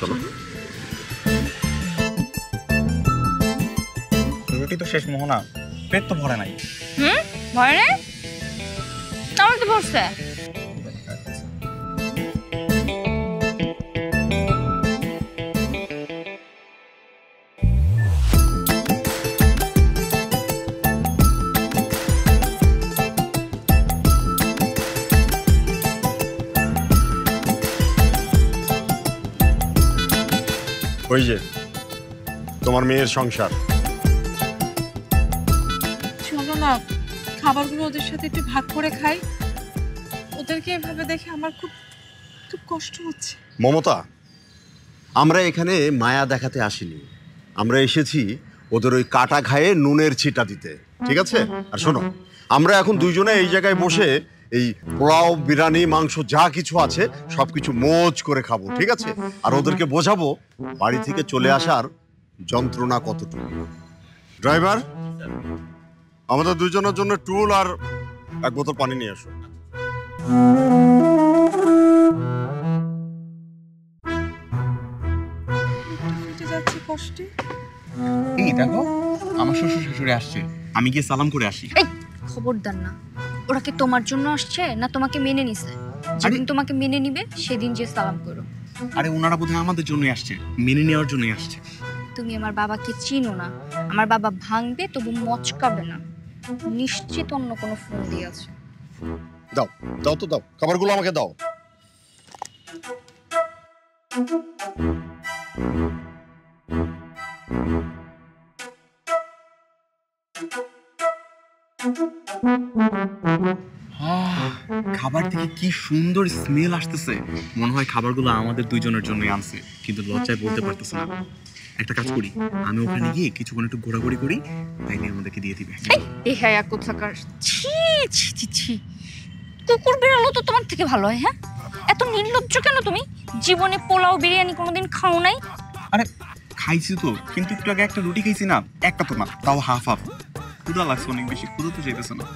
চলো। রুটি তো শেষ মোহনা, পেট তো ভরে নাই। ভরে নাই? আমার তো ভরছে। ওই যে তোমার মেয়ের সংসার। চলো না, খাবারগুলো ওদের সাথে একটু ভাগ করে খাই। ওদেরকে এভাবে দেখে আমার খুব খুব কষ্ট হচ্ছে। মমতা, আমরা এখানে মায়া দেখাতে আসিনি, আমরা এসেছি ওদের ওই কাটা ঘায়ে নুনের ছিটা দিতে, ঠিক আছে? আর শোনো, আমরা এখন দুইজনে এই জায়গায় বসে এই পোলাও, বিরিয়ানি, মাংস যা কিছু আছে সবকিছু মজ করে খাবো, ঠিক আছে? আর ওদেরকে বোঝাবো বাড়ি থেকে চলে আসার যন্ত্রণা কতটুকু। ড্রাইভার, আমাদের দুইজনের জন্য টুল আর এক বোতল পানি নিয়ে আসো। যাচ্ছে কষ্টে। এই দেখো, আমার শ্বশুর শাশুড়ি আসছে, আমি গিয়ে সালাম করে আসি। এই খবরদার না, ওরা কি তোমার জন্য আসছে না তোমাকে মেনে নিছে? যেদিন তোমাকে মেনে নিবে সেদিন যে সালাম করো। আরে ওনারা বোধহয় আমাদের জন্যই আসছে, মেনে নেওয়ার জন্যই আসছে। তুমি আমার বাবাকে চিনো না, আমার বাবা ভাঙবে তবু মচকাবে না, নিশ্চিত অন্য কোনো ফোন দিয়ে আছে। দাও দাও তো দাও, খাবারগুলো আমাকে দাও। খাবার থেকে কি সুন্দর স্মেল আসতেছে, মনে হয় খাবারগুলো আমাদের দুইজনের জন্যই আনছে, কিন্তু লজ্জায় বলতে পারতেছে না। একটা কাজ করি, আমি ওখানে গিয়ে কিছুক্ষণ একটু ঘোরাঘুরি করি, তাইলে আমাদেরকে দিয়ে দিবে। এই হ্যাঁ কোথাকার, ছি ছি ছি ছি, কুকুর বেড়ালো তো তোমার থেকে ভালো হয়। হ্যাঁ, এত নির্লজ্জ কেন তুমি? জীবনে পোলাও বিরিয়ানি কোনোদিন খাও নাই? আরে খাইছি তো, কিন্তু একটু আগে একটা রুটি খাইছি না, একটা তো না, তাও হাফ হাফ। ক্ষুধা লাগছে অনেক বেশি, ক্ষুধা তো যেতেছে না।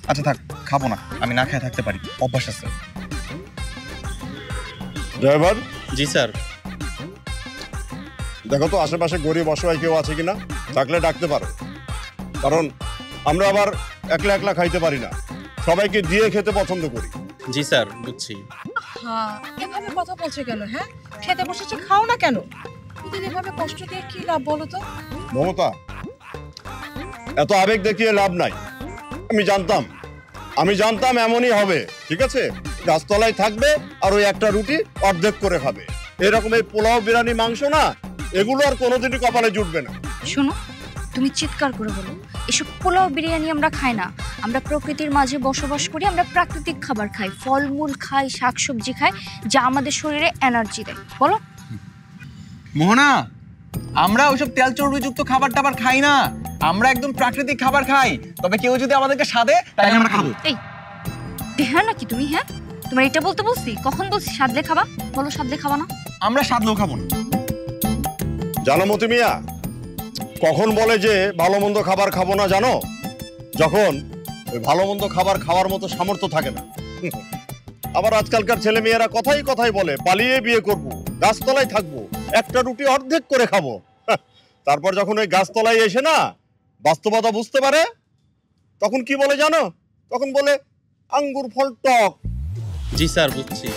আচ্ছা থাক, খাবো না, আমি না খেয়ে থাকতে পারি, অভ্যাস আছে। ড্রাইভার। জি স্যার। দেখো তো আশেপাশে গরিব অসহায় কেউ আছে কিনা, থাকলে ডাকতে পারো, কারণ আমরা আবার একলা একলা খাইতে পারি না, সবাইকে দিয়ে খেতে পছন্দ করি। জি স্যার, বুঝছি। হ্যাঁ, এভাবে কথা বলছে কেন? হ্যাঁ, খেতে বসেছে, খাও না কেন? ওদের এভাবে কষ্ট দিয়ে কি লাভ বলো তো? মমতা, এত আবেগ দেখিয়ে লাভ নাই। আমি জানতাম এমনই হবে, ঠিক আছে? গাছতলায় থাকবে আর ওই একটা রুটি অর্ধেক করে খাবে। এরকম এই পোলাও, বিরিয়ানি, মাংস না, এগুলো আর কোনোদিনই কপালে জুটবে না। শোনো, তুমি চিৎকার করে বলো, এসব পোলাও বিরিয়ানি আমরা খাই না। আমরা প্রকৃতির মাঝে বসবাস করি, আমরা প্রাকৃতিক খাবার খাই, ফলমূল খাই, শাকসবজি খাই, যা আমাদের শরীরে এনার্জি দেয়। বলো। মোহনা, আমরা ওইসব তেল চর্বিযুক্ত খাবার টাবার খাই না, আমরা একদম প্রাকৃতিক খাবার খাই। তবে কেউ যদি আমাদেরকে সাধে, তাই আমরা খাবো। এই দেহা নাকি তুমি? হ্যাঁ, তোমার এটা বলতে বলছি? কখন বলছি সাদলে খাবা? বলো সাদলে খাবা না? আমরা সাধলেও খাবো না। জানো মতি মিয়া, কখন বলে যে ভালো মন্দ খাবার খাবো না জানো? যখন ওই ভালো মন্দ খাবার খাওয়ার মতো সামর্থ্য থাকে না। আবার আজকালকার ছেলে মেয়েরা কথাই কথাই বলে পালিয়ে বিয়ে করব, গাছতলায় থাকবো, একটা রুটি অর্ধেক করে খাবো। তারপর যখন ওই গাছতলায় এসে না বাস্তবতা বুঝতে পারে, তখন কি বলে জানো? তখন বলে আঙ্গুর ফল টক। জি স্যার, বুঝছি।